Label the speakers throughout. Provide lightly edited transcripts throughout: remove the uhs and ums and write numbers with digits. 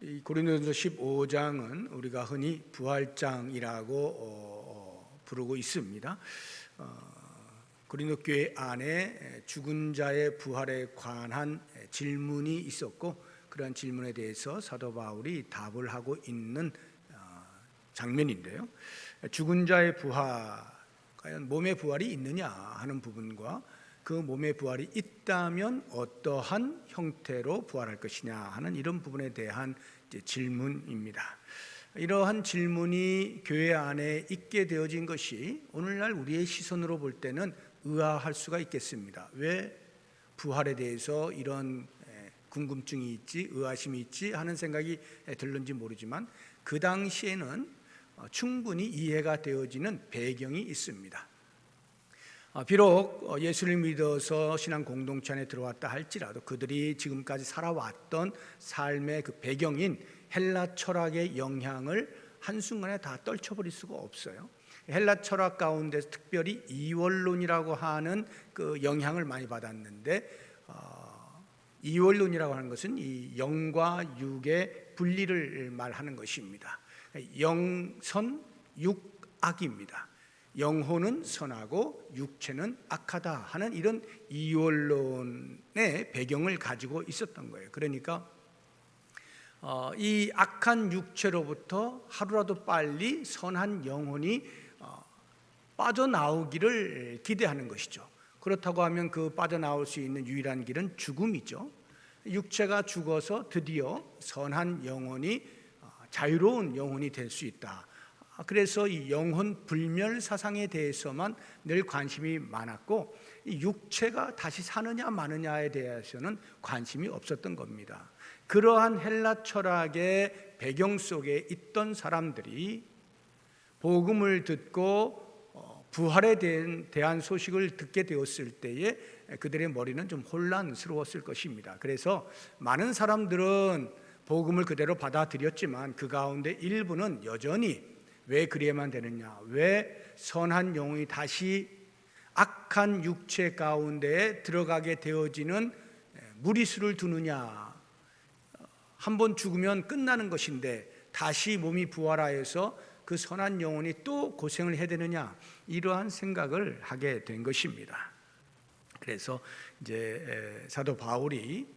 Speaker 1: 이 고린도전서 15장은 우리가 흔히 부활장이라고 부르고 있습니다. 고린도 교회 안에 죽은 자의 부활에 관한 질문이 있었고, 그러한 질문에 대해서 사도 바울이 답을 하고 있는 장면인데요. 죽은 자의 부활, 과연 몸의 부활이 있느냐 하는 부분과 그 몸의 부활이 있다면 어떠한 형태로 부활할 것이냐 하는 이런 부분에 대한 질문입니다. 이러한 질문이 교회 안에 있게 되어진 것이 오늘날 우리의 시선으로 볼 때는 의아할 수가 있겠습니다. 왜 부활에 대해서 이런 궁금증이 있지, 의아심이 있지 하는 생각이 들는지 모르지만, 그 당시에는 충분히 이해가 되어지는 배경이 있습니다. 비록 예수를 믿어서 신앙 공동체 안에 들어왔다 할지라도 그들이 지금까지 살아왔던 삶의 그 배경인 헬라 철학의 영향을 한순간에 다 떨쳐버릴 수가 없어요. 헬라 철학 가운데 특별히 이원론이라고 하는 그 영향을 많이 받았는데, 이원론이라고 하는 것은 이 영과 육의 분리를 말하는 것입니다. 영선, 육악입니다. 영혼은 선하고 육체는 악하다 하는 이런 이원론의 배경을 가지고 있었던 거예요. 그러니까 이 악한 육체로부터 하루라도 빨리 선한 영혼이 빠져나오기를 기대하는 것이죠. 그렇다고 하면 그 빠져나올 수 있는 유일한 길은 죽음이죠. 육체가 죽어서 드디어 선한 영혼이 자유로운 영혼이 될 수 있다. 그래서 이 영혼 불멸 사상에 대해서만 늘 관심이 많았고, 이 육체가 다시 사느냐 마느냐에 대해서는 관심이 없었던 겁니다. 그러한 헬라 철학의 배경 속에 있던 사람들이 복음을 듣고 부활에 대한 소식을 듣게 되었을 때에 그들의 머리는 좀 혼란스러웠을 것입니다. 그래서 많은 사람들은 복음을 그대로 받아들였지만 그 가운데 일부는 여전히 왜 그래야만 되느냐, 왜 선한 영혼이 다시 악한 육체 가운데에 들어가게 되어지는 무리수를 두느냐, 한번 죽으면 끝나는 것인데 다시 몸이 부활하여서 그 선한 영혼이 또 고생을 해야 되느냐, 이러한 생각을 하게 된 것입니다. 그래서 이제 사도 바울이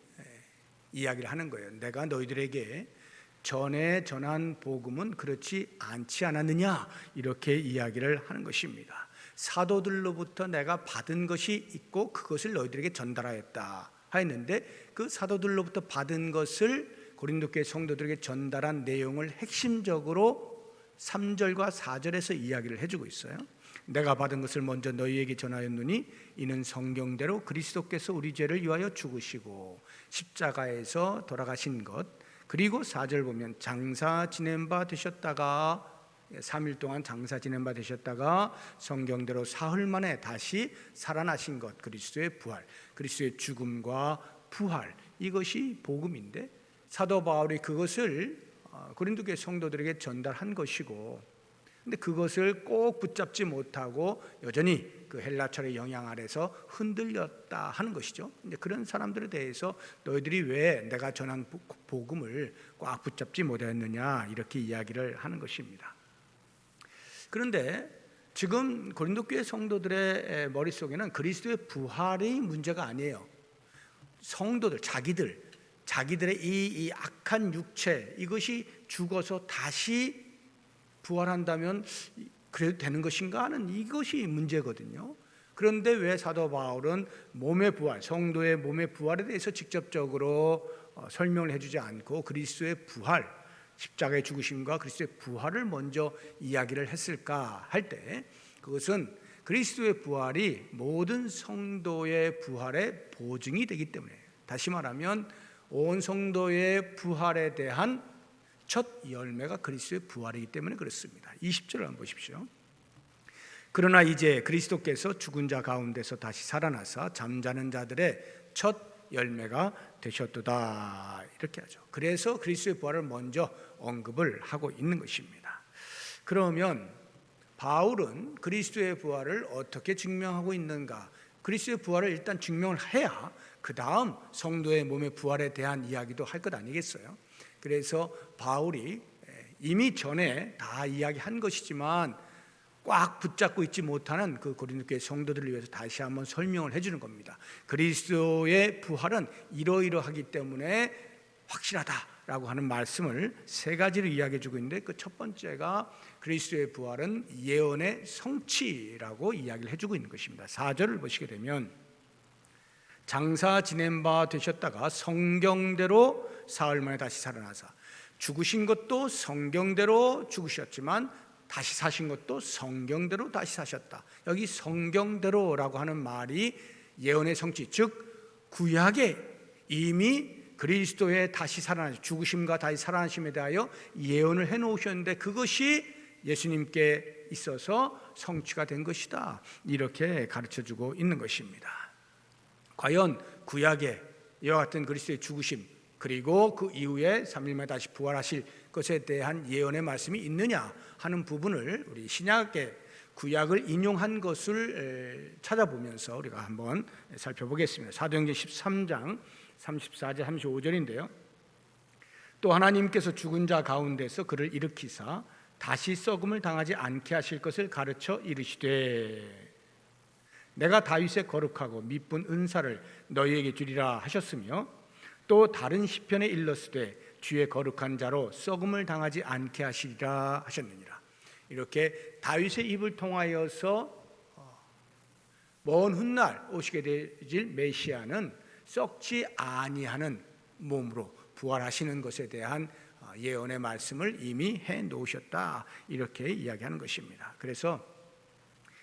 Speaker 1: 이야기를 하는 거예요. 내가 너희들에게 전에 전한 복음은 그렇지 않지 않았느냐, 이렇게 이야기를 하는 것입니다. 사도들로부터 내가 받은 것이 있고 그것을 너희들에게 전달하였다 하였는데, 그 사도들로부터 받은 것을 고린도 교회 성도들에게 전달한 내용을 핵심적으로 3절과 4절에서 이야기를 해주고 있어요. 내가 받은 것을 먼저 너희에게 전하였노니 이는 성경대로 그리스도께서 우리 죄를 위하여 죽으시고 십자가에서 돌아가신 것, 그리고 4절 보면 장사 지낸 바 되셨다가 3일 동안 장사 지낸 바 되셨다가 성경대로 사흘 만에 다시 살아나신 것, 그리스도의 부활, 그리스도의 죽음과 부활, 이것이 복음인데 사도 바울이 그것을 고린도 교회 성도들에게 전달한 것이고, 근데 그것을 꼭 붙잡지 못하고 여전히 그 헬라 철의 영향 아래서 흔들렸다 하는 것이죠. 근데 그런 사람들에 대해서 너희들이 왜 내가 전한 복음을 꽉 붙잡지 못했느냐, 이렇게 이야기를 하는 것입니다. 그런데 지금 고린도 교회 성도들의 머릿속에는 그리스도의 부활이 문제가 아니에요. 성도들, 자기들의 이 악한 육체, 이것이 죽어서 다시 부활한다면 그래도 되는 것인가 하는 이것이 문제거든요. 그런데 왜 사도 바울은 몸의 부활, 성도의 몸의 부활에 대해서 직접적으로 설명을 해주지 않고 그리스도의 부활, 십자가의 죽으심과 그리스도의 부활을 먼저 이야기를 했을까 할 때, 그것은 그리스도의 부활이 모든 성도의 부활의 보증이 되기 때문에, 다시 말하면 온 성도의 부활에 대한 첫 열매가 그리스도의 부활이기 때문에 그렇습니다. 20절을 한번 보십시오. 그러나 이제 그리스도께서 죽은 자 가운데서 다시 살아나사 잠자는 자들의 첫 열매가 되셨도다, 이렇게 하죠. 그래서 그리스도의 부활을 먼저 언급을 하고 있는 것입니다. 그러면 바울은 그리스도의 부활을 어떻게 증명하고 있는가? 그리스도의 부활을 일단 증명을 해야 그 다음 성도의 몸의 부활에 대한 이야기도 할 것 아니겠어요? 그래서 바울이 이미 전에 다 이야기한 것이지만 꽉 붙잡고 있지 못하는 그 고린도 교회 성도들을 위해서 다시 한번 설명을 해주는 겁니다. 그리스도의 부활은 이러이러하기 때문에 확실하다라고 하는 말씀을 세 가지를 이야기해 주고 있는데, 그 첫 번째가 그리스도의 부활은 예언의 성취라고 이야기를 해주고 있는 것입니다. 4절을 보시게 되면 장사 지낸 바 되셨다가 성경대로 사흘 만에 다시 살아나사, 죽으신 것도 성경대로 죽으셨지만 다시 사신 것도 성경대로 다시 사셨다. 여기 성경대로라고 하는 말이 예언의 성취, 즉 구약에 이미 그리스도의 다시 살아나심, 죽으심과 다시 살아나심에 대하여 예언을 해놓으셨는데 그것이 예수님께 있어서 성취가 된 것이다, 이렇게 가르쳐주고 있는 것입니다. 과연 구약에 이와 같은 그리스도의 죽으심, 그리고 그 이후에 3일 만에 다시 부활하실 것에 대한 예언의 말씀이 있느냐 하는 부분을 우리 신약의 구약을 인용한 것을 찾아보면서 우리가 한번 살펴보겠습니다. 사도행전 13장 34절 35절인데요. 또 하나님께서 죽은 자 가운데서 그를 일으키사 다시 썩음을 당하지 않게 하실 것을 가르쳐 이르시되 내가 다윗의 거룩하고 미쁜 은사를 너희에게 주리라 하셨으며, 또 다른 시편에 일렀으되 주의 거룩한 자로 썩음을 당하지 않게 하시리라 하셨느니라. 이렇게 다윗의 입을 통하여서 먼 훗날 오시게 되질 메시아는 썩지 아니하는 몸으로 부활하시는 것에 대한 예언의 말씀을 이미 해 놓으셨다, 이렇게 이야기하는 것입니다. 그래서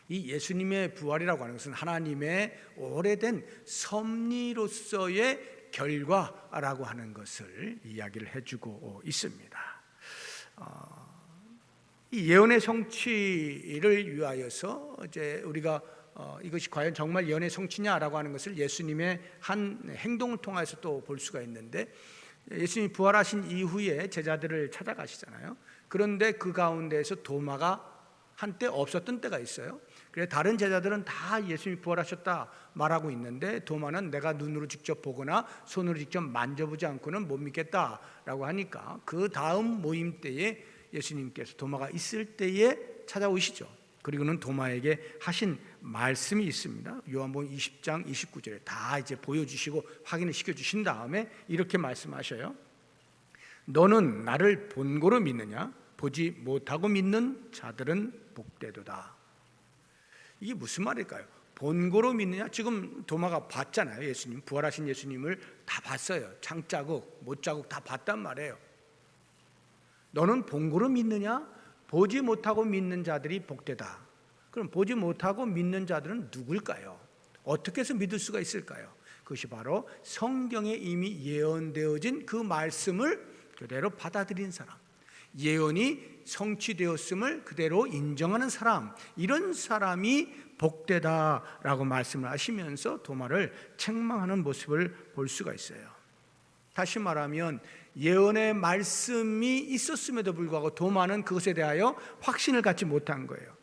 Speaker 1: 이 예수님의 부활이라고 하는 것은 하나님의 오래된 섭리로서의 결과라고 하는 것을 이야기를 해주고 있습니다. 이 예언의 성취를 위하여서 이제 우리가 이것이 과연 정말 예언의 성취냐라고 하는 것을 예수님의 한 행동을 통해서 또 볼 수가 있는데, 예수님이 부활하신 이후에 제자들을 찾아가시잖아요. 그런데 그 가운데에서 도마가 한때 없었던 때가 있어요. 그래서 다른 제자들은 다 예수님이 부활하셨다 말하고 있는데, 도마는 내가 눈으로 직접 보거나 손으로 직접 만져보지 않고는 못 믿겠다라고 하니까 그 다음 모임 때에 예수님께서 도마가 있을 때에 찾아오시죠. 그리고는 도마에게 하신 말씀이 있습니다. 요한복음 20장 29절에 다 이제 보여주시고 확인을 시켜주신 다음에 이렇게 말씀하셔요. 너는 나를 본고로 믿느냐? 보지 못하고 믿는 자들은 복되도다. 이게 무슨 말일까요? 본고로 믿느냐? 지금 도마가 봤잖아요. 예수님, 부활하신 예수님을 다 봤어요. 창자국, 못자국 다 봤단 말이에요. 너는 본고로 믿느냐? 보지 못하고 믿는 자들이 복되다. 그럼 보지 못하고 믿는 자들은 누굴까요? 어떻게 해서 믿을 수가 있을까요? 그것이 바로 성경에 이미 예언되어진 그 말씀을 그대로 받아들인 사람, 예언이 성취되었음을 그대로 인정하는 사람, 이런 사람이 복되다라고 말씀을 하시면서 도마를 책망하는 모습을 볼 수가 있어요. 다시 말하면 예언의 말씀이 있었음에도 불구하고 도마는 그것에 대하여 확신을 갖지 못한 거예요.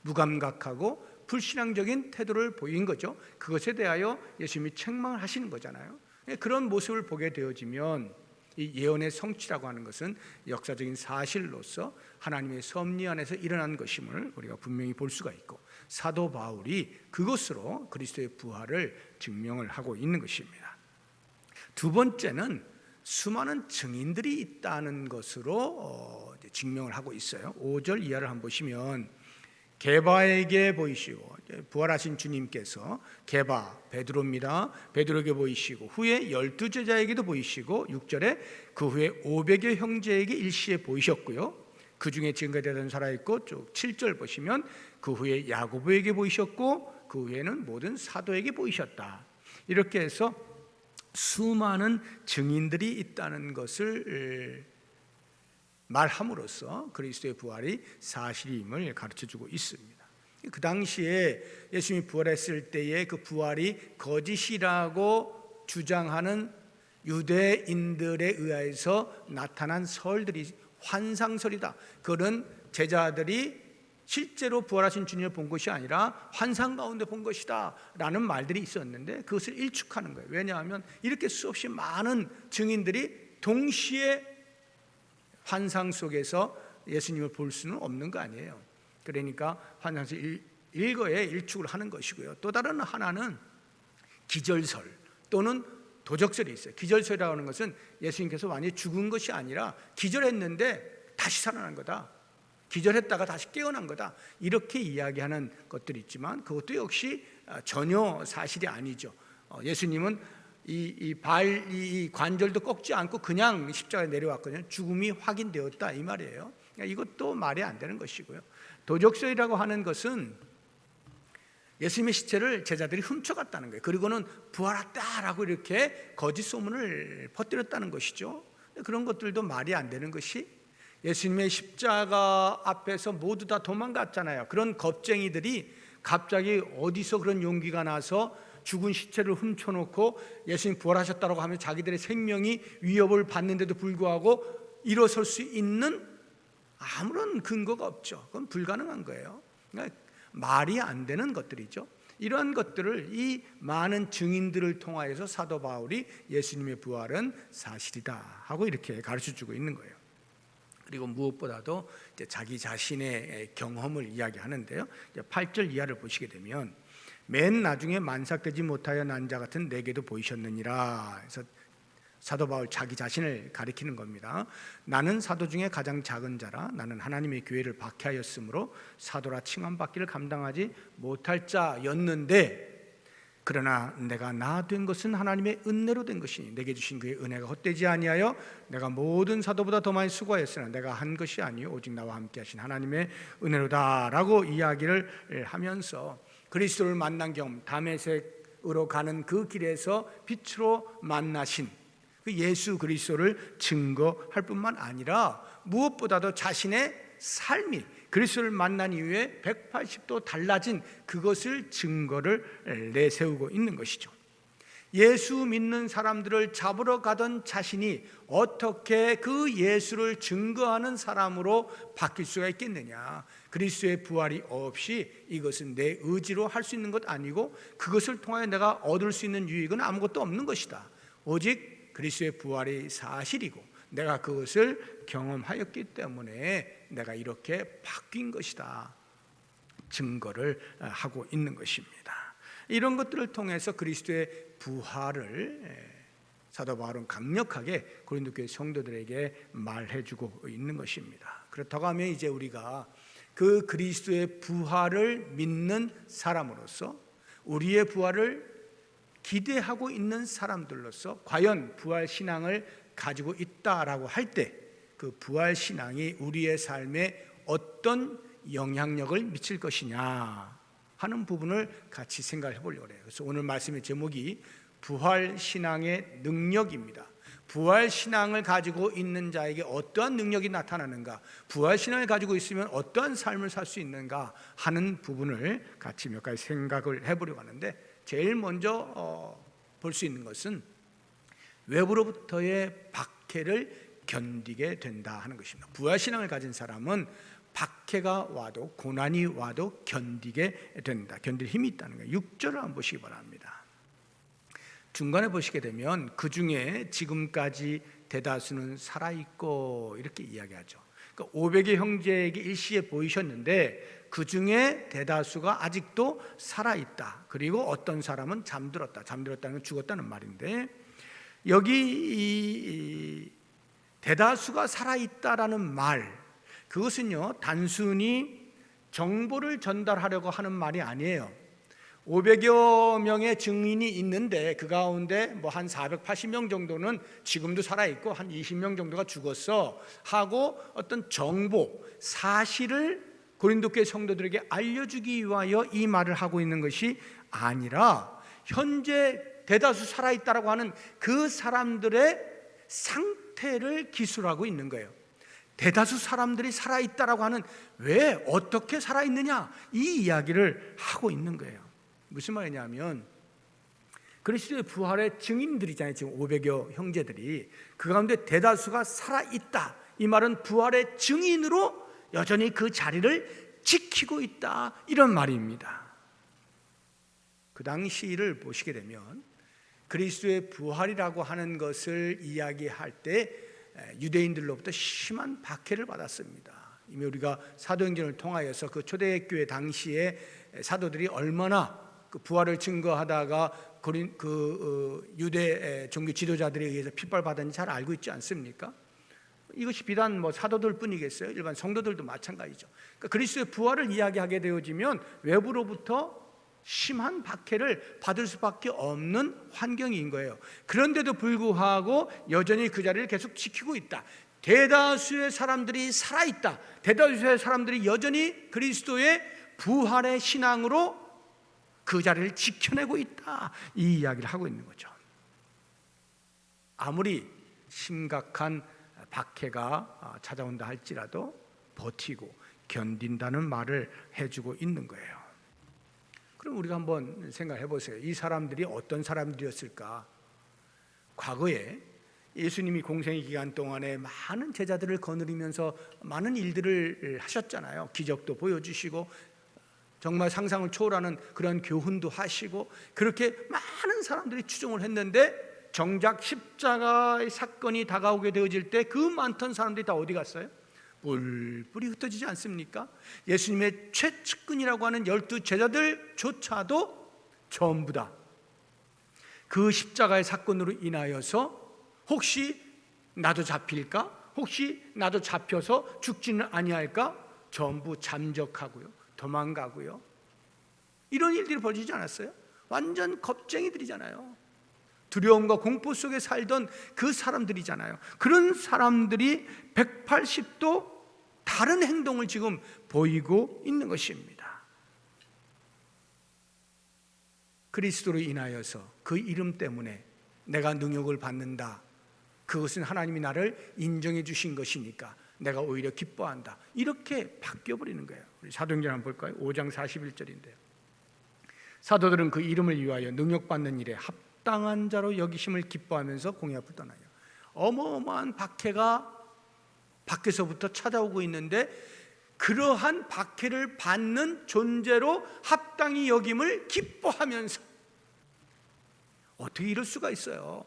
Speaker 1: 무감각하고 불신앙적인 태도를 보인 거죠. 그것에 대하여 예수님이 책망을 하시는 거잖아요. 그런 모습을 보게 되어지면 이 예언의 성취라고 하는 것은 역사적인 사실로서 하나님의 섭리 안에서 일어난 것임을 우리가 분명히 볼 수가 있고, 사도 바울이 그것으로 그리스도의 부활을 증명을 하고 있는 것입니다. 두 번째는 수많은 증인들이 있다는 것으로 증명을 하고 있어요. 5절 이하를 한번 보시면 게바에게 보이시고, 부활하신 주님께서 게바, 베드로입니다. 베드로에게 보이시고 후에 12제자에게도 보이시고 6절에 그 후에 500여 형제에게 일시에 보이셨고요. 그 중에 지금까지 대단 살아있고 쭉 7절 보시면 그 후에 야고보에게 보이셨고 그 후에는 모든 사도에게 보이셨다. 이렇게 해서 수많은 증인들이 있다는 것을 말함으로써 그리스도의 부활이 사실임을 가르쳐주고 있습니다. 그 당시에 예수님이 부활했을 때의 그 부활이 거짓이라고 주장하는 유대인들에 의해서 나타난 설들이 환상설이다. 그런 제자들이 실제로 부활하신 주님을 본 것이 아니라 환상 가운데 본 것이다 라는 말들이 있었는데, 그것을 일축하는 거예요. 왜냐하면 이렇게 수없이 많은 증인들이 동시에 환상 속에서 예수님을 볼 수는 없는 거 아니에요. 그러니까 환상에서 일거에 일축을 하는 것이고요. 또 다른 하나는 기절설 또는 도적설이 있어요. 기절설이라고 하는 것은 예수님께서 완전히 죽은 것이 아니라 기절했는데 다시 살아난 거다, 기절했다가 다시 깨어난 거다, 이렇게 이야기하는 것들이 있지만 그것도 역시 전혀 사실이 아니죠. 예수님은 이 관절도 꺾지 않고 그냥 십자가에 내려왔거든요. 죽음이 확인되었다 이 말이에요. 그러니까 이것도 말이 안 되는 것이고요. 도적설이라고 하는 것은 예수님의 시체를 제자들이 훔쳐갔다는 거예요. 그리고는 부활했다라고 이렇게 거짓 소문을 퍼뜨렸다는 것이죠. 그런 것들도 말이 안 되는 것이, 예수님의 십자가 앞에서 모두 다 도망갔잖아요. 그런 겁쟁이들이 갑자기 어디서 그런 용기가 나서 죽은 시체를 훔쳐놓고 예수님 부활하셨다고 하면 자기들의 생명이 위협을 받는데도 불구하고 일어설 수 있는 아무런 근거가 없죠. 그건 불가능한 거예요. 그러니까 말이 안 되는 것들이죠. 이러한 것들을 이 많은 증인들을 통하여서 사도 바울이 예수님의 부활은 사실이다 하고 이렇게 가르쳐주고 있는 거예요. 그리고 무엇보다도 이제 자기 자신의 경험을 이야기하는데요. 8절 이하를 보시게 되면 맨 나중에 만삭되지 못하여 난 자 같은 내게도 보이셨느니라. 그래서 사도 바울 자기 자신을 가리키는 겁니다. 나는 사도 중에 가장 작은 자라 나는 하나님의 교회를 박해하였으므로 사도라 칭함받기를 감당하지 못할 자였는데, 그러나 내가 나 된 것은 하나님의 은혜로 된 것이니 내게 주신 그의 은혜가 헛되지 아니하여 내가 모든 사도보다 더 많이 수고하였으나 내가 한 것이 아니요 오직 나와 함께 하신 하나님의 은혜로다 라고 이야기를 하면서 그리스도를 만난 경험, 다메섹으로 가는 그 길에서 빛으로 만나신 그 예수 그리스도를 증거할 뿐만 아니라 무엇보다도 자신의 삶이 그리스도를 만난 이후에 180도 달라진 그것을 증거를 내세우고 있는 것이죠. 예수 믿는 사람들을 잡으러 가던 자신이 어떻게 그 예수를 증거하는 사람으로 바뀔 수가 있겠느냐. 그리스도의 부활이 없이 이것은 내 의지로 할 수 있는 것 아니고 그것을 통하여 내가 얻을 수 있는 유익은 아무것도 없는 것이다. 오직 그리스도의 부활이 사실이고 내가 그것을 경험하였기 때문에 내가 이렇게 바뀐 것이다 증거를 하고 있는 것입니다. 이런 것들을 통해서 그리스도의 부활을 사도 바울은 강력하게 고린도 교회 성도들에게 말해주고 있는 것입니다. 그렇다고 하면 이제 우리가 그 그리스도의 부활을 믿는 사람으로서 우리의 부활을 기대하고 있는 사람들로서 과연 부활 신앙을 가지고 있다라고 할 때 그 부활 신앙이 우리의 삶에 어떤 영향력을 미칠 것이냐 하는 부분을 같이 생각해 보려고 해요. 그래서 오늘 말씀의 제목이 부활 신앙의 능력입니다. 부활 신앙을 가지고 있는 자에게 어떠한 능력이 나타나는가, 부활 신앙을 가지고 있으면 어떠한 삶을 살 수 있는가 하는 부분을 같이 몇 가지 생각을 해보려고 하는데, 제일 먼저 볼 수 있는 것은 외부로부터의 박해를 견디게 된다 하는 것입니다. 부활 신앙을 가진 사람은 박해가 와도 고난이 와도 견디게 된다. 견딜 힘이 있다는 거예요. 6절을 한번 보시기 바랍니다. 중간에 보시게 되면 그 중에 지금까지 대다수는 살아있고 이렇게 이야기하죠. 그러니까 500의 형제에게 일시에 보이셨는데 그 중에 대다수가 아직도 살아있다. 그리고 어떤 사람은 잠들었다. 잠들었다는 건 죽었다는 말인데, 여기 대다수가 살아있다라는 말, 그것은요 단순히 정보를 전달하려고 하는 말이 아니에요. 500여 명의 증인이 있는데 그 가운데 뭐 한 480명 정도는 지금도 살아있고 한 20명 정도가 죽었어 하고 어떤 정보, 사실을 고린도 교회 성도들에게 알려주기 위하여 이 말을 하고 있는 것이 아니라 현재 대다수 살아있다라고 하는 그 사람들의 상태를 기술하고 있는 거예요. 대다수 사람들이 살아있다라고 하는, 왜 어떻게 살아있느냐, 이 이야기를 하고 있는 거예요. 무슨 말이냐면 그리스도의 부활의 증인들이잖아요. 지금 500여 형제들이 그 가운데 대다수가 살아있다, 이 말은 부활의 증인으로 여전히 그 자리를 지키고 있다, 이런 말입니다. 그 당시를 보시게 되면 그리스도의 부활이라고 하는 것을 이야기할 때 유대인들로부터 심한 박해를 받았습니다. 이미 우리가 사도행전을 통하여서 그 초대교회 당시에 사도들이 얼마나 그 부활을 증거하다가 유대 종교 지도자들에 의해서 핍박받았는지 잘 알고 있지 않습니까? 이것이 비단 사도들 뿐이겠어요? 일반 성도들도 마찬가지죠. 그러니까 그리스도의 부활을 이야기하게 되어지면 외부로부터 심한 박해를 받을 수밖에 없는 환경인 거예요. 그런데도 불구하고 여전히 그 자리를 계속 지키고 있다. 대다수의 사람들이 살아있다. 대다수의 사람들이 여전히 그리스도의 부활의 신앙으로 그 자리를 지켜내고 있다. 이 이야기를 하고 있는 거죠. 아무리 심각한 박해가 찾아온다 할지라도 버티고 견딘다는 말을 해주고 있는 거예요. 그럼 우리가 한번 생각해 보세요. 이 사람들이 어떤 사람들이었을까? 과거에 예수님이 공생의 기간 동안에 많은 제자들을 거느리면서 많은 일들을 하셨잖아요. 기적도 보여주시고 정말 상상을 초월하는 그런 교훈도 하시고 그렇게 많은 사람들이 추종을 했는데 정작 십자가의 사건이 다가오게 되어질 때 그 많던 사람들이 다 어디 갔어요? 뿔뿔이 흩어지지 않습니까? 예수님의 최측근이라고 하는 12 제자들조차도 전부 다 그 십자가의 사건으로 인하여서 혹시 나도 잡힐까? 혹시 나도 잡혀서 죽지는 아니할까? 전부 잠적하고요, 도망가고요. 이런 일들이 벌어지지 않았어요? 완전 겁쟁이들이잖아요. 두려움과 공포 속에 살던 그 사람들이잖아요. 그런 사람들이 180도 다른 행동을 지금 보이고 있는 것입니다. 그리스도로 인하여서 그 이름 때문에 내가 능욕을 받는다. 그것은 하나님이 나를 인정해 주신 것이니까 내가 오히려 기뻐한다. 이렇게 바뀌어버리는 거예요. 우리 사도행전 한번 볼까요? 5장 41절인데요. 사도들은 그 이름을 위하여 능욕받는 일에 합당한 자로 여기심을 기뻐하면서 공의 앞을 떠나요. 어마어마한 박해가 밖에서부터 찾아오고 있는데 그러한 박해를 받는 존재로 합당히 여김을 기뻐하면서 어떻게 이럴 수가 있어요?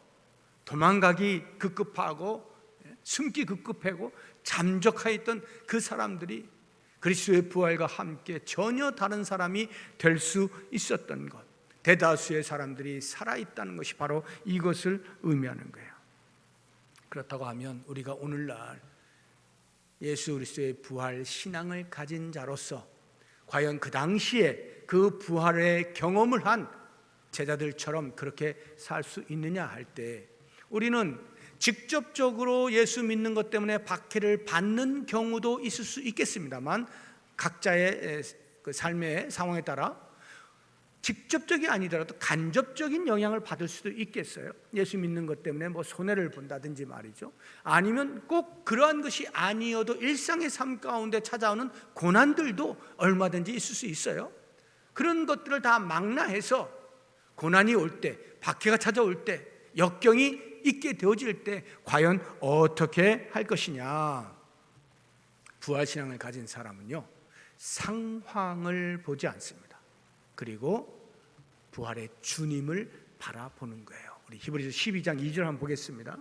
Speaker 1: 도망가기 급급하고 숨기 급급하고 잠적하였던 그 사람들이 그리스도의 부활과 함께 전혀 다른 사람이 될 수 있었던 것, 대다수의 사람들이 살아있다는 것이 바로 이것을 의미하는 거예요. 그렇다고 하면 우리가 오늘날 예수 그리스도의 부활 신앙을 가진 자로서 과연 그 당시에 그 부활의 경험을 한 제자들처럼 그렇게 살 수 있느냐 할 때 우리는 직접적으로 예수 믿는 것 때문에 박해를 받는 경우도 있을 수 있겠습니다만 각자의 그 삶의 상황에 따라 직접적이 아니더라도 간접적인 영향을 받을 수도 있겠어요. 예수 믿는 것 때문에 손해를 본다든지 말이죠. 아니면 꼭 그러한 것이 아니어도 일상의 삶 가운데 찾아오는 고난들도 얼마든지 있을 수 있어요. 그런 것들을 다 망라해서 고난이 올 때, 박해가 찾아올 때, 역경이 있게 되어질 때 과연 어떻게 할 것이냐. 부활신앙을 가진 사람은요, 상황을 보지 않습니다. 그리고 부활의 주님을 바라보는 거예요. 우리 히브리서 12장 2절 한번 보겠습니다.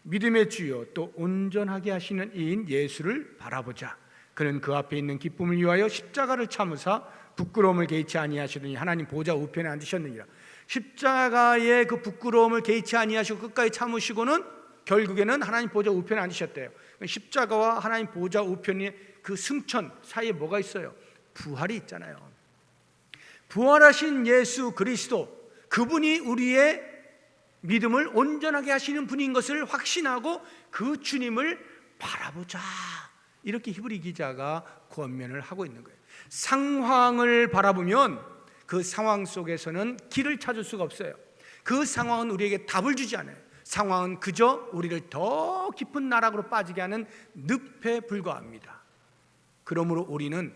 Speaker 1: 믿음의 주요 또 온전하게 하시는 이인 예수를 바라보자. 그는 그 앞에 있는 기쁨을 위하여 십자가를 참으사 부끄러움을 개의치 아니하시더니 하나님 보좌 우편에 앉으셨느니라. 십자가의 그 부끄러움을 개의치 아니하시고 끝까지 참으시고는 결국에는 하나님 보좌 우편에 앉으셨대요. 십자가와 하나님 보좌 우편의 그 승천 사이에 뭐가 있어요? 부활이 있잖아요. 부활하신 예수 그리스도, 그분이 우리의 믿음을 온전하게 하시는 분인 것을 확신하고 그 주님을 바라보자. 이렇게 히브리 기자가 권면을 하고 있는 거예요. 상황을 바라보면 그 상황 속에서는 길을 찾을 수가 없어요. 그 상황은 우리에게 답을 주지 않아요. 상황은 그저 우리를 더 깊은 나락으로 빠지게 하는 늪에 불과합니다. 그러므로 우리는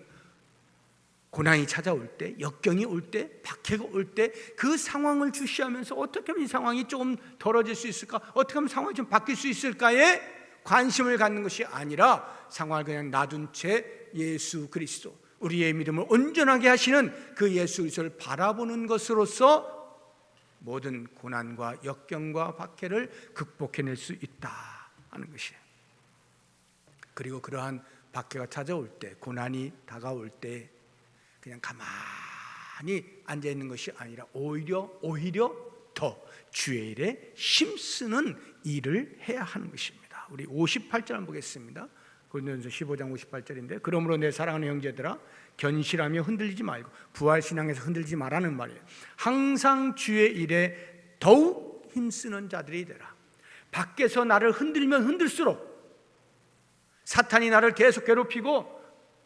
Speaker 1: 고난이 찾아올 때, 역경이 올 때, 박해가 올 때 그 상황을 주시하면서 어떻게 하면 이 상황이 조금 덜어질 수 있을까? 어떻게 하면 상황이 좀 바뀔 수 있을까에 관심을 갖는 것이 아니라 상황을 그냥 놔둔 채 예수 그리스도, 우리의 믿음을 온전하게 하시는 그 예수 그리스도를 바라보는 것으로서 모든 고난과 역경과 박해를 극복해낼 수 있다 하는 것이에요. 그리고 그러한 박해가 찾아올 때, 고난이 다가올 때 그냥 가만히 앉아 있는 것이 아니라 오히려 더 주의 일에 힘쓰는 일을 해야 하는 것입니다. 우리 58절 보겠습니다. 고린도전서 15장 58절인데, 그러므로 내 사랑하는 형제들아, 견실하며 흔들리지 말고 부활신앙에서 흔들리지 말라는 말이에요. 항상 주의 일에 더욱 힘쓰는 자들이 되라. 밖에서 나를 흔들면 흔들수록 사탄이 나를 계속 괴롭히고,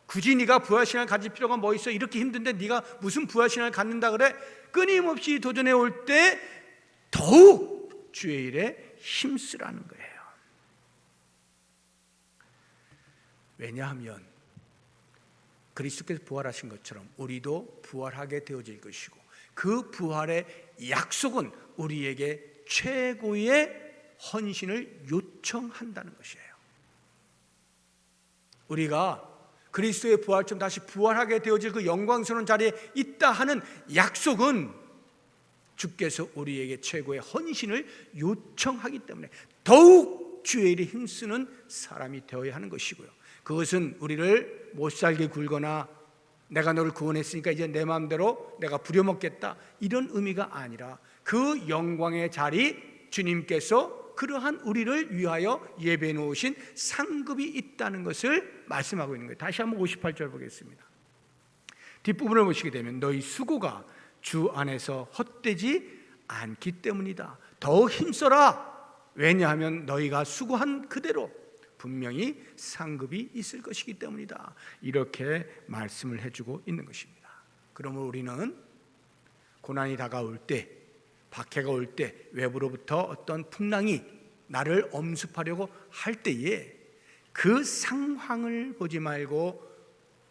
Speaker 1: 굳이 네가 부활신앙을 가질 필요가 뭐 있어? 이렇게 힘든데 네가 무슨 부활신앙을 갖는다 그래? 끊임없이 도전해 올 때 더욱 주의 일에 힘쓰라는 거예요. 왜냐하면 그리스도께서 부활하신 것처럼 우리도 부활하게 되어질 것이고, 그 부활의 약속은 우리에게 최고의 헌신을 요청한다는 것이에요. 우리가 그리스도의 부활처럼 다시 부활하게 되어질 그 영광스러운 자리에 있다 하는 약속은 주께서 우리에게 최고의 헌신을 요청하기 때문에 더욱 주의 일에 힘쓰는 사람이 되어야 하는 것이고요. 그것은 우리를 못살게 굴거나 내가 너를 구원했으니까 이제 내 마음대로 내가 부려먹겠다, 이런 의미가 아니라 그 영광의 자리, 주님께서 그러한 우리를 위하여 예배해 놓으신 상급이 있다는 것을 말씀하고 있는 거예요. 다시 한번 58절 보겠습니다. 뒷부분을 보시게 되면 너희 수고가 주 안에서 헛되지 않기 때문이다. 더 힘써라. 왜냐하면 너희가 수고한 그대로 분명히 상급이 있을 것이기 때문이다. 이렇게 말씀을 해주고 있는 것입니다. 그러므로 우리는 고난이 다가올 때, 박해가 올 때, 외부로부터 어떤 풍랑이 나를 엄습하려고 할 때에 그 상황을 보지 말고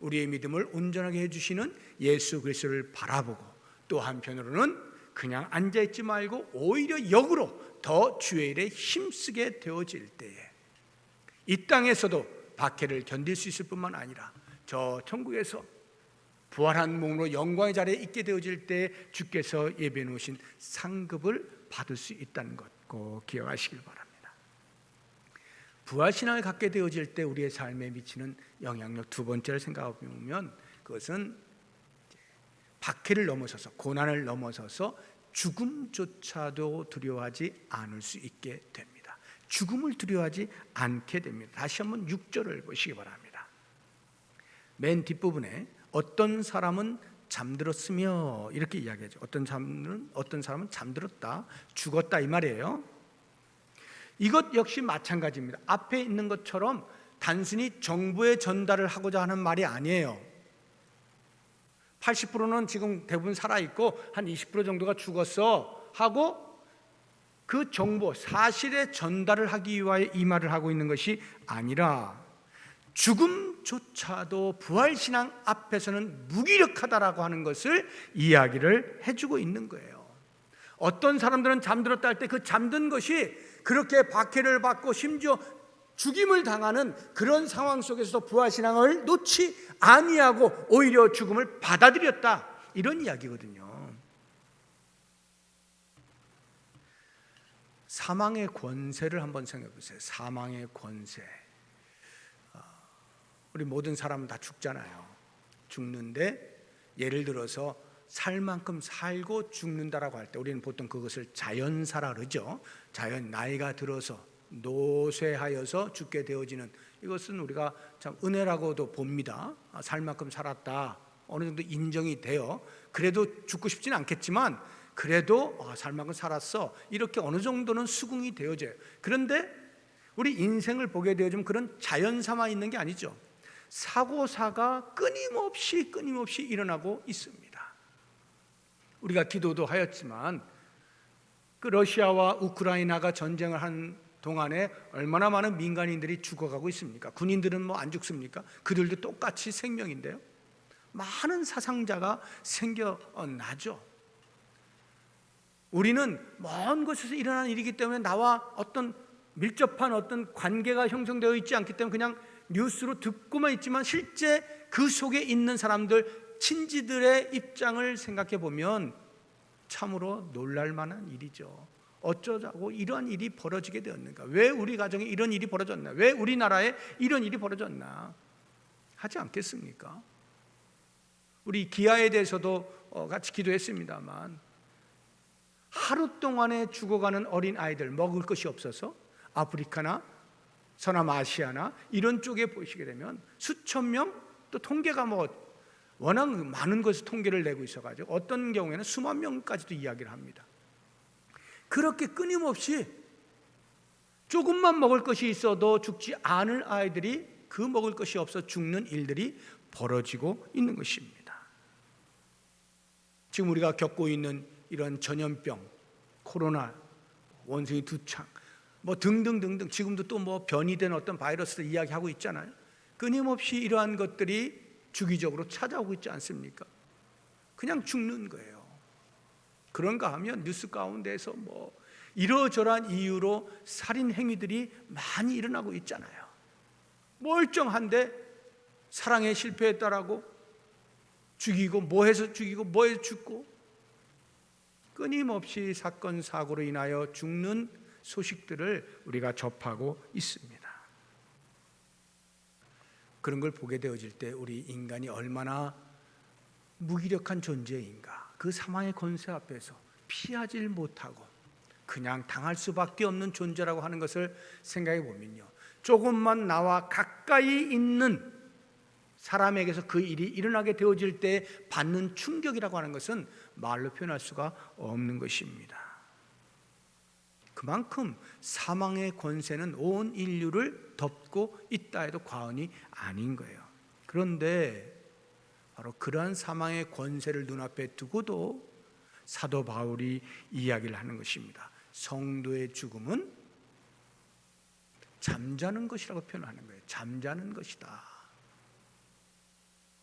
Speaker 1: 우리의 믿음을 온전하게 해주시는 예수 그리스도를 바라보고, 또 한편으로는 그냥 앉아있지 말고 오히려 역으로 더 주의 일에 힘쓰게 되어질 때에 이 땅에서도 박해를 견딜 수 있을 뿐만 아니라 저 천국에서 부활한 몸으로 영광의 자리에 있게 되어질 때 주께서 예비해 놓으신 상급을 받을 수 있다는 것 꼭 기억하시길 바랍니다. 부활신앙을 갖게 되어질 때 우리의 삶에 미치는 영향력 두 번째를 생각해 보면, 그것은 박해를 넘어서서, 고난을 넘어서서 죽음조차도 두려워하지 않을 수 있게 됩니다. 죽음을 두려워하지 않게 됩니다. 다시 한번 6절을 보시기 바랍니다. 맨 뒷부분에 어떤 사람은 잠들었으며 이렇게 이야기하죠. 어떤 사람은 잠들었다, 죽었다, 이 말이에요. 이것 역시 마찬가지입니다. 앞에 있는 것처럼 단순히 정보의 전달을 하고자 하는 말이 아니에요. 80%는 지금 대부분 살아있고 한 20% 정도가 죽었어 하고 그 정보, 사실의 전달을 하기 위하여 이 말을 하고 있는 것이 아니라 죽음조차도 부활신앙 앞에서는 무기력하다라고 하는 것을 이야기를 해주고 있는 거예요. 어떤 사람들은 잠들었다 할 때 그 잠든 것이 그렇게 박해를 받고 심지어 죽임을 당하는 그런 상황 속에서도 부활신앙을 놓지 아니하고 오히려 죽음을 받아들였다, 이런 이야기거든요. 사망의 권세를 한번 생각해 보세요. 사망의 권세. 우리 모든 사람은 다 죽잖아요. 죽는데 예를 들어서 살 만큼 살고 죽는다라고 할 때 우리는 보통 그것을 자연사라 그러죠. 나이가 들어서 노쇠하여서 죽게 되어지는, 이것은 우리가 참 은혜라고도 봅니다. 살 만큼 살았다, 어느 정도 인정이 돼요. 그래도 죽고 싶지는 않겠지만 그래도 살 만큼 살았어, 이렇게 어느 정도는 수긍이 되어져요. 그런데 우리 인생을 보게 되어지면 그런 자연사만 있는 게 아니죠. 사고사가 끊임없이 일어나고 있습니다. 우리가 기도도 하였지만 그 러시아와 우크라이나가 전쟁을 한 동안에 얼마나 많은 민간인들이 죽어가고 있습니까? 군인들은 뭐 안 죽습니까? 그들도 똑같이 생명인데요. 많은 사상자가 생겨나죠. 우리는 먼 곳에서 일어나는 일이기 때문에 나와 어떤 밀접한 어떤 관계가 형성되어 있지 않기 때문에 그냥 뉴스로 듣고만 있지만 실제 그 속에 있는 사람들, 친지들의 입장을 생각해 보면 참으로 놀랄 만한 일이죠. 어쩌자고 이러한 일이 벌어지게 되었는가? 왜 우리 가정에 이런 일이 벌어졌나? 왜 우리나라에 이런 일이 벌어졌나? 하지 않겠습니까? 우리 기아에 대해서도 같이 기도했습니다만 하루 동안에 죽어가는 어린 아이들, 먹을 것이 없어서 아프리카나 서남아시아나 이런 쪽에 보시게 되면 수천 명, 또 통계가 워낙 많은 것을 통계를 내고 있어가지고 어떤 경우에는 수만 명까지도 이야기를 합니다. 그렇게 끊임없이 조금만 먹을 것이 있어도 죽지 않을 아이들이 그 먹을 것이 없어 죽는 일들이 벌어지고 있는 것입니다. 지금 우리가 겪고 있는 이런 전염병, 코로나, 원숭이 두창, 등등등등, 지금도 또 변이된 어떤 바이러스를 이야기하고 있잖아요. 끊임없이 이러한 것들이 주기적으로 찾아오고 있지 않습니까? 그냥 죽는 거예요. 그런가 하면 뉴스 가운데에서 이러저러한 이유로 살인 행위들이 많이 일어나고 있잖아요. 멀쩡한데 사랑에 실패했다라고 죽이고 뭐해서 죽이고 뭐해서 죽고, 끊임없이 사건 사고로 인하여 죽는 소식들을 우리가 접하고 있습니다. 그런 걸 보게 되어질 때 우리 인간이 얼마나 무기력한 존재인가, 그 사망의 권세 앞에서 피하질 못하고 그냥 당할 수밖에 없는 존재라고 하는 것을 생각해 보면요, 조금만 나와 가까이 있는 사람에게서 그 일이 일어나게 되어질 때 받는 충격이라고 하는 것은 말로 표현할 수가 없는 것입니다. 그만큼 사망의 권세는 온 인류를 덮고 있다 해도 과언이 아닌 거예요. 그런데 바로 그러한 사망의 권세를 눈앞에 두고도 사도 바울이 이야기를 하는 것입니다. 성도의 죽음은 잠자는 것이라고 표현하는 거예요. 잠자는 것이다.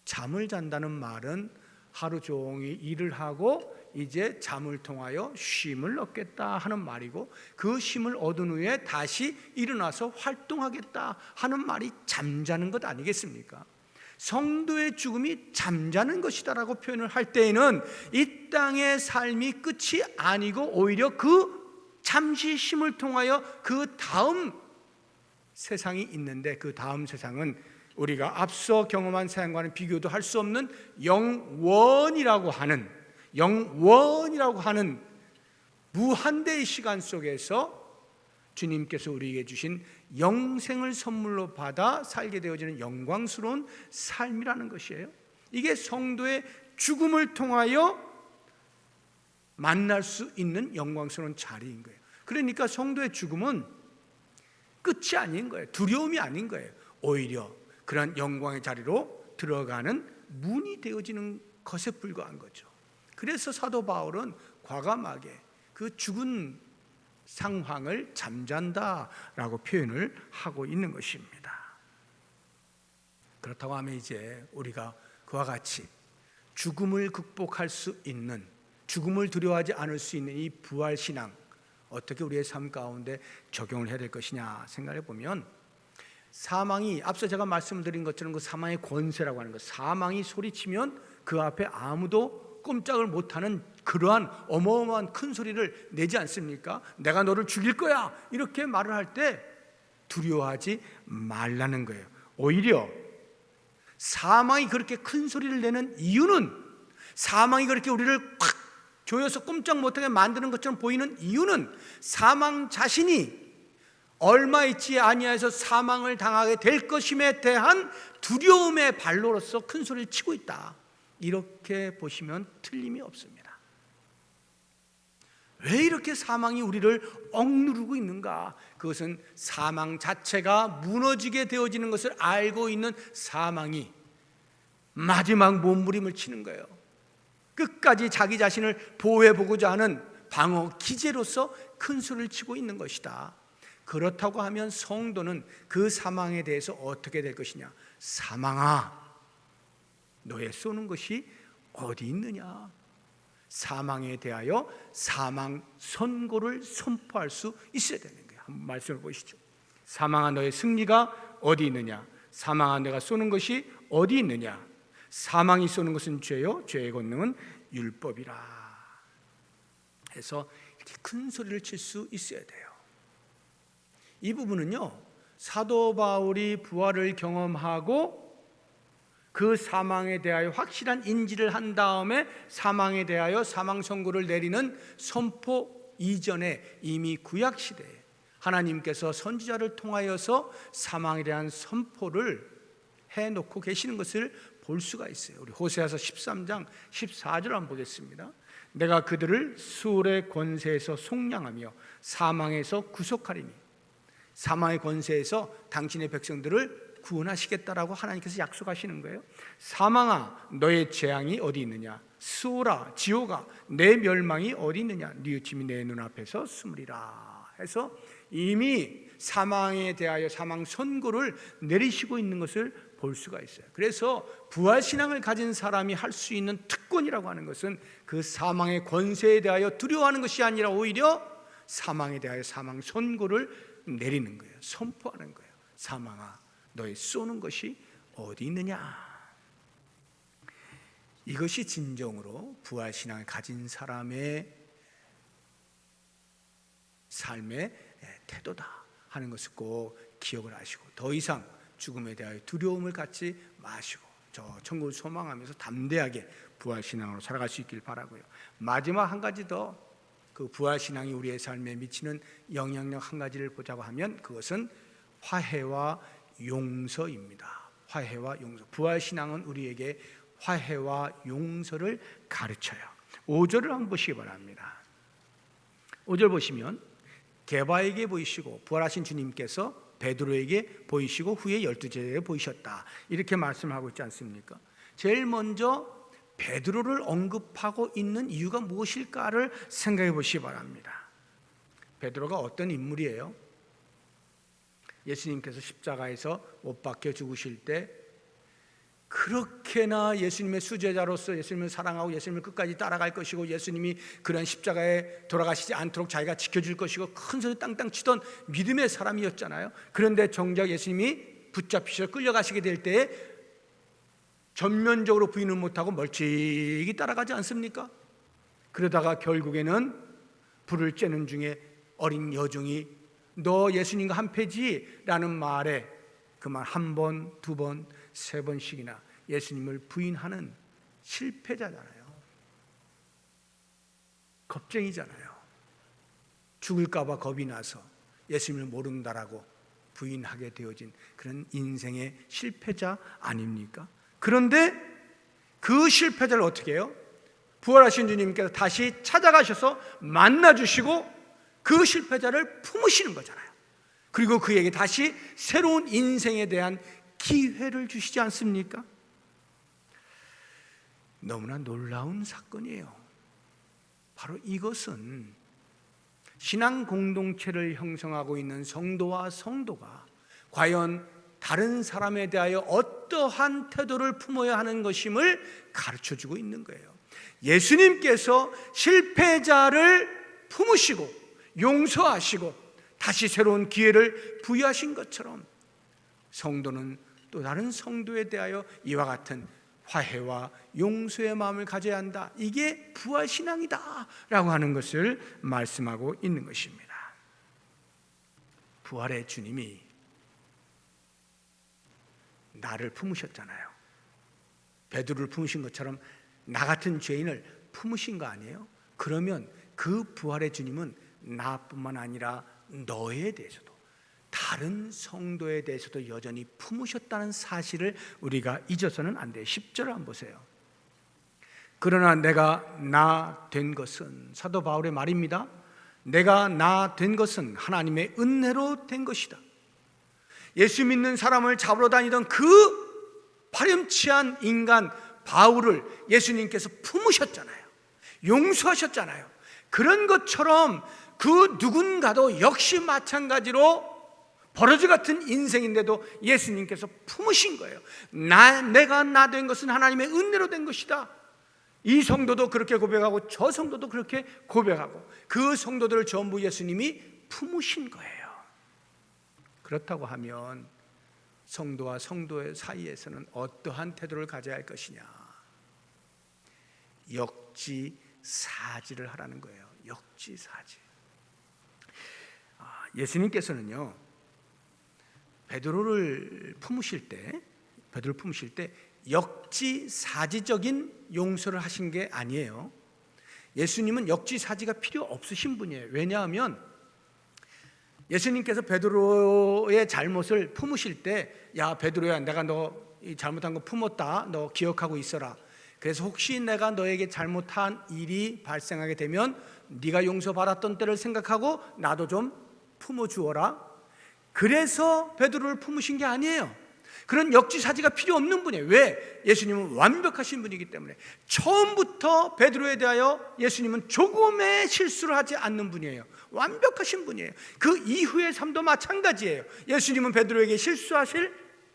Speaker 1: 잠을 잔다는 말은 하루 종일 일을 하고 이제 잠을 통하여 쉼을 얻겠다 하는 말이고, 그 쉼을 얻은 후에 다시 일어나서 활동하겠다 하는 말이 잠자는 것 아니겠습니까? 성도의 죽음이 잠자는 것이다라고 표현을 할 때에는 이 땅의 삶이 끝이 아니고 오히려 그 잠시 쉼을 통하여 그 다음 세상이 있는데, 그 다음 세상은 우리가 앞서 경험한 세상과는 비교도 할 수 없는 영원이라고 하는 무한대의 시간 속에서 주님께서 우리에게 주신 영생을 선물로 받아 살게 되어지는 영광스러운 삶이라는 것이에요. 이게 성도의 죽음을 통하여 만날 수 있는 영광스러운 자리인 거예요. 그러니까 성도의 죽음은 끝이 아닌 거예요. 두려움이 아닌 거예요. 오히려 그런 영광의 자리로 들어가는 문이 되어지는 것에 불과한 거죠. 그래서 사도 바울은 과감하게 그 죽은 상황을 잠잔다라고 표현을 하고 있는 것입니다. 그렇다고 하면 이제 우리가 그와 같이 죽음을 극복할 수 있는, 죽음을 두려워하지 않을 수 있는 이 부활신앙, 어떻게 우리의 삶 가운데 적용을 해야 될 것이냐 생각해 보면, 사망이, 앞서 제가 말씀드린 것처럼 그 사망의 권세라고 하는 것, 사망이 소리치면 그 앞에 아무도 꼼짝을 못하는 그러한 어마어마한 큰 소리를 내지 않습니까? 내가 너를 죽일 거야, 이렇게 말을 할 때 두려워하지 말라는 거예요. 오히려 사망이 그렇게 큰 소리를 내는 이유는, 사망이 그렇게 우리를 콱 조여서 꼼짝 못하게 만드는 것처럼 보이는 이유는, 사망 자신이 얼마 있지 아니하여서 사망을 당하게 될 것임에 대한 두려움의 발로로서 큰 소리를 치고 있다, 이렇게 보시면 틀림이 없습니다. 왜 이렇게 사망이 우리를 억누르고 있는가? 그것은 사망 자체가 무너지게 되어지는 것을 알고 있는 사망이 마지막 몸부림을 치는 거예요. 끝까지 자기 자신을 보호해보고자 하는 방어 기제로서 큰 소리를 치고 있는 것이다. 그렇다고 하면 성도는 그 사망에 대해서 어떻게 될 것이냐? 사망아, 너의 쏘는 것이 어디 있느냐? 사망에 대하여 사망 선고를 선포할 수 있어야 되는 거예요. 한번 말씀을 보시죠. 사망아, 너의 승리가 어디 있느냐? 사망아, 내가 쏘는 것이 어디 있느냐? 사망이 쏘는 것은 죄요, 죄의 권능은 율법이라. 해서 큰 소리를 칠 수 있어야 돼요. 이 부분은요, 사도 바울이 부활을 경험하고 그 사망에 대하여 확실한 인지를 한 다음에 사망에 대하여 사망 선고를 내리는 선포 이전에 이미 구약 시대에 하나님께서 선지자를 통하여서 사망에 대한 선포를 해놓고 계시는 것을 볼 수가 있어요. 우리 호세아서 13장 14절 한번 보겠습니다. 내가 그들을 수월의 권세에서 속량하며 사망에서 구속하리니, 사망의 권세에서 당신의 백성들을 구원하시겠다라고 하나님께서 약속하시는 거예요. 사망아 너의 재앙이 어디 있느냐, 수오라 지옥아 내 멸망이 어디 있느냐, 뉘우침이 내 눈앞에서 숨으리라 해서 이미 사망에 대하여 사망 선고를 내리시고 있는 것을 볼 수가 있어요. 그래서 부활신앙을 가진 사람이 할 수 있는 특권이라고 하는 것은 그 사망의 권세에 대하여 두려워하는 것이 아니라 오히려 사망에 대하여 사망 선고를 내리는 거예요. 선포하는 거예요. 사망아 너의 쏘는 것이 어디 있느냐. 이것이 진정으로 부활신앙을 가진 사람의 삶의 태도다 하는 것을 꼭 기억을 하시고, 더 이상 죽음에 대하여 두려움을 갖지 마시고 저 천국을 소망하면서 담대하게 부활신앙으로 살아갈 수 있길 바라고요. 마지막 한 가지 더, 그 부활신앙이 우리의 삶에 미치는 영향력 한 가지를 보자고 하면 그것은 화해와 용서입니다. 화해와 용서. 부활신앙은 우리에게 화해와 용서를 가르쳐요. 5절을 한번 보시기 바랍니다. 5절 보시면 게바에게 보이시고 부활하신 주님께서 베드로에게 보이시고 후에 12제자에게 보이셨다, 이렇게 말씀하고 있지 않습니까? 제일 먼저 베드로를 언급하고 있는 이유가 무엇일까를 생각해 보시기 바랍니다. 베드로가 어떤 인물이에요? 예수님께서 십자가에서 못 박혀 죽으실 때 그렇게나 예수님의 수제자로서 예수님을 사랑하고 예수님을 끝까지 따라갈 것이고 예수님이 그런 십자가에 돌아가시지 않도록 자기가 지켜줄 것이고 큰 소리 땅땅 치던 믿음의 사람이었잖아요. 그런데 정작 예수님이 붙잡히셔 끌려가시게 될 때에 전면적으로 부인을 못하고 멀찍이 따라가지 않습니까? 그러다가 결국에는 불을 쬐는 중에 어린 여종이 너 예수님과 한패지라는 말에 그 말 한 번, 두 번, 세 번씩이나 예수님을 부인하는 실패자잖아요. 겁쟁이잖아요. 죽을까 봐 겁이 나서 예수님을 모른다라고 부인하게 되어진 그런 인생의 실패자 아닙니까? 그런데 그 실패자를 어떻게 해요? 부활하신 주님께서 다시 찾아가셔서 만나주시고 그 실패자를 품으시는 거잖아요. 그리고 그에게 다시 새로운 인생에 대한 기회를 주시지 않습니까? 너무나 놀라운 사건이에요. 바로 이것은 신앙 공동체를 형성하고 있는 성도와 성도가 과연 다른 사람에 대하여 어떠한 태도를 품어야 하는 것임을 가르쳐주고 있는 거예요. 예수님께서 실패자를 품으시고 용서하시고 다시 새로운 기회를 부여하신 것처럼 성도는 또 다른 성도에 대하여 이와 같은 화해와 용서의 마음을 가져야 한다. 이게 부활신앙이다 라고 하는 것을 말씀하고 있는 것입니다. 부활의 주님이 나를 품으셨잖아요. 베드로를 품으신 것처럼 나 같은 죄인을 품으신 거 아니에요? 그러면 그 부활의 주님은 나뿐만 아니라 너에 대해서도 다른 성도에 대해서도 여전히 품으셨다는 사실을 우리가 잊어서는 안 돼요. 10절을 한번 보세요. 그러나 내가 나 된 것은, 사도 바울의 말입니다. 내가 나 된 것은 하나님의 은혜로 된 것이다. 예수 믿는 사람을 잡으러 다니던 그 파렴치한 인간 바울을 예수님께서 품으셨잖아요. 용서하셨잖아요. 그런 것처럼 그 누군가도 역시 마찬가지로 버러지 같은 인생인데도 예수님께서 품으신 거예요. 내가 나 된 것은 하나님의 은혜로 된 것이다. 이 성도도 그렇게 고백하고 저 성도도 그렇게 고백하고 그 성도들을 전부 예수님이 품으신 거예요. 그렇다고 하면 성도와 성도의 사이에서는 어떠한 태도를 가져야 할 것이냐? 역지 역지사지를 하라는 거예요. 역지사지. 예수님께서는요, 베드로를 품으실 때 역지사지적인 용서를 하신 게 아니에요. 예수님은 역지사지가 필요 없으신 분이에요. 왜냐하면 예수님께서 베드로의 잘못을 품으실 때, 야 베드로야, 내가 너 잘못한 거 품었다, 너 기억하고 있어라. 그래서 혹시 내가 너에게 잘못한 일이 발생하게 되면 네가 용서받았던 때를 생각하고 나도 좀 품어주어라. 그래서 베드로를 품으신 게 아니에요. 그런 역지사지가 필요 없는 분이에요. 왜? 예수님은 완벽하신 분이기 때문에. 처음부터 베드로에 대하여 예수님은 조금의 실수를 하지 않는 분이에요. 완벽하신 분이에요. 그 이후의 삶도 마찬가지예요. 예수님은 베드로에게 실수하실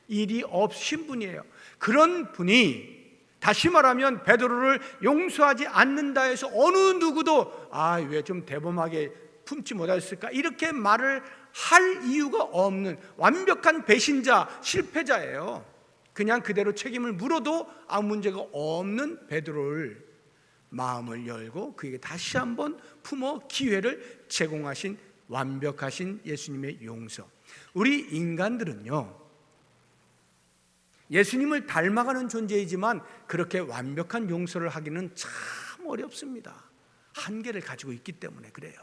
Speaker 1: 일이 없으신 분이에요. 그런 분이, 다시 말하면 베드로를 용서하지 않는다 해서 어느 누구도 왜 좀 대범하게 품지 못했을까 이렇게 말을 할 이유가 없는 완벽한 배신자, 실패자예요. 그냥 그대로 책임을 물어도 아무 문제가 없는 베드로를 마음을 열고 그에게 다시 한번 품어 기회를 제공하신 완벽하신 예수님의 용서. 우리 인간들은요, 예수님을 닮아가는 존재이지만 그렇게 완벽한 용서를 하기는 참 어렵습니다. 한계를 가지고 있기 때문에 그래요.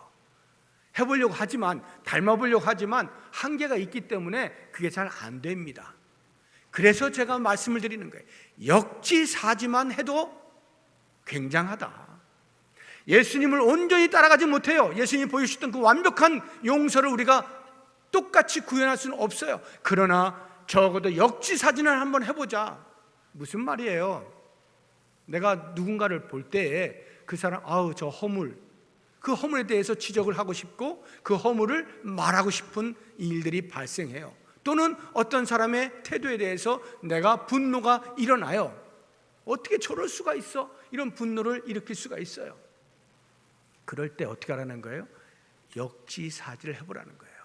Speaker 1: 해보려고 하지만, 닮아보려고 하지만 한계가 있기 때문에 그게 잘 안 됩니다. 그래서 제가 말씀을 드리는 거예요. 역지사지만 해도 굉장하다. 예수님을 온전히 따라가지 못해요. 예수님이 보여주셨던 그 완벽한 용서를 우리가 똑같이 구현할 수는 없어요. 그러나 적어도 역지사지는 한번 해보자. 무슨 말이에요? 내가 누군가를 볼 때에 그 사람, 저 허물, 그 허물에 대해서 지적을 하고 싶고 그 허물을 말하고 싶은 일들이 발생해요. 또는 어떤 사람의 태도에 대해서 내가 분노가 일어나요. 어떻게 저럴 수가 있어? 이런 분노를 일으킬 수가 있어요. 그럴 때 어떻게 하라는 거예요? 역지사지를 해보라는 거예요.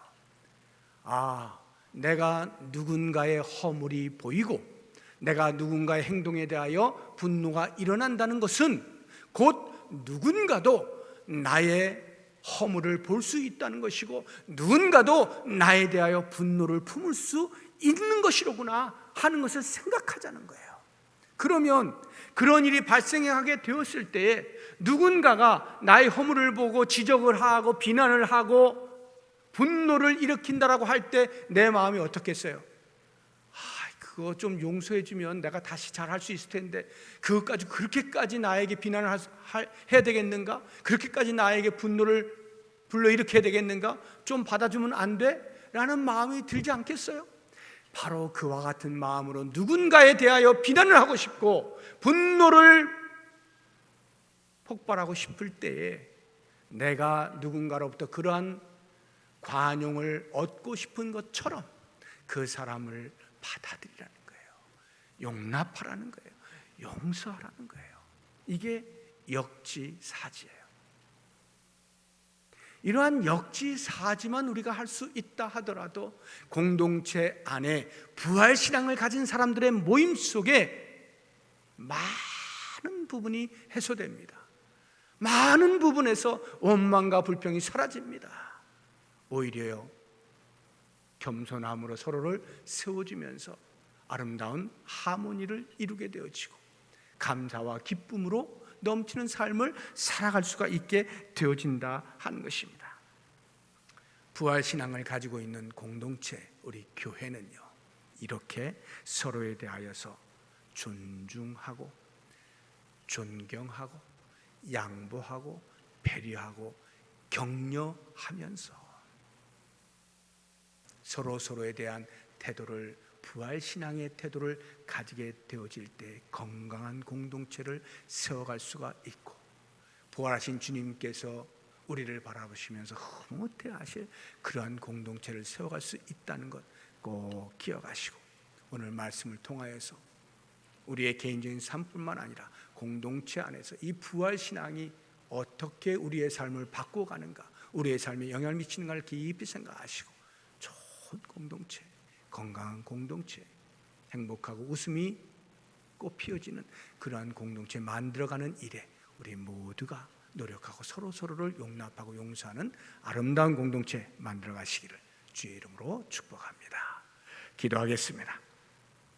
Speaker 1: 내가 누군가의 허물이 보이고 내가 누군가의 행동에 대하여 분노가 일어난다는 것은 곧 누군가도 나의 허물을 볼 수 있다는 것이고 누군가도 나에 대하여 분노를 품을 수 있는 것이로구나 하는 것을 생각하자는 거예요. 그러면 그런 일이 발생하게 되었을 때에 누군가가 나의 허물을 보고 지적을 하고 비난을 하고 분노를 일으킨다라고 할 때 내 마음이 어떻겠어요? 그거 좀 용서해 주면 내가 다시 잘할 수 있을 텐데 그것까지 그렇게까지 나에게 비난을 해야 되겠는가? 그렇게까지 나에게 분노를 불러일으켜야 되겠는가? 좀 받아주면 안 돼? 라는 마음이 들지 않겠어요? 바로 그와 같은 마음으로 누군가에 대하여 비난을 하고 싶고 분노를 폭발하고 싶을 때에 내가 누군가로부터 그러한 관용을 얻고 싶은 것처럼 그 사람을 받아들이라는 거예요. 용납하라는 거예요. 용서하라는 거예요. 이게 역지사지예요. 이러한 역지사지만 우리가 할 수 있다 하더라도 공동체 안에 부활신앙을 가진 사람들의 모임 속에 많은 부분이 해소됩니다. 많은 부분에서 원망과 불평이 사라집니다. 오히려요, 겸손함으로 서로를 세워주면서 아름다운 하모니를 이루게 되어지고 감사와 기쁨으로 넘치는 삶을 살아갈 수가 있게 되어진다 하는 것입니다. 부활신앙을 가지고 있는 공동체, 우리 교회는요, 이렇게 서로에 대하여서 존중하고 존경하고 양보하고 배려하고 격려하면서 서로에 대한 태도를, 부활신앙의 태도를 가지게 되어질 때 건강한 공동체를 세워갈 수가 있고 부활하신 주님께서 우리를 바라보시면서 흐뭇해 하실 그러한 공동체를 세워갈 수 있다는 것 꼭 기억하시고 오늘 말씀을 통하여서 우리의 개인적인 삶뿐만 아니라 공동체 안에서 이 부활신앙이 어떻게 우리의 삶을 바꿔가는가, 우리의 삶에 영향을 미치는가를 깊이 생각하시고 좋은 공동체, 건강한 공동체, 행복하고 웃음이 꽃 피어지는 그러한 공동체 만들어가는 일에 우리 모두가 노력하고 서로를 용납하고 용서하는 아름다운 공동체 만들어 가시기를 주의 이름으로 축복합니다. 기도하겠습니다.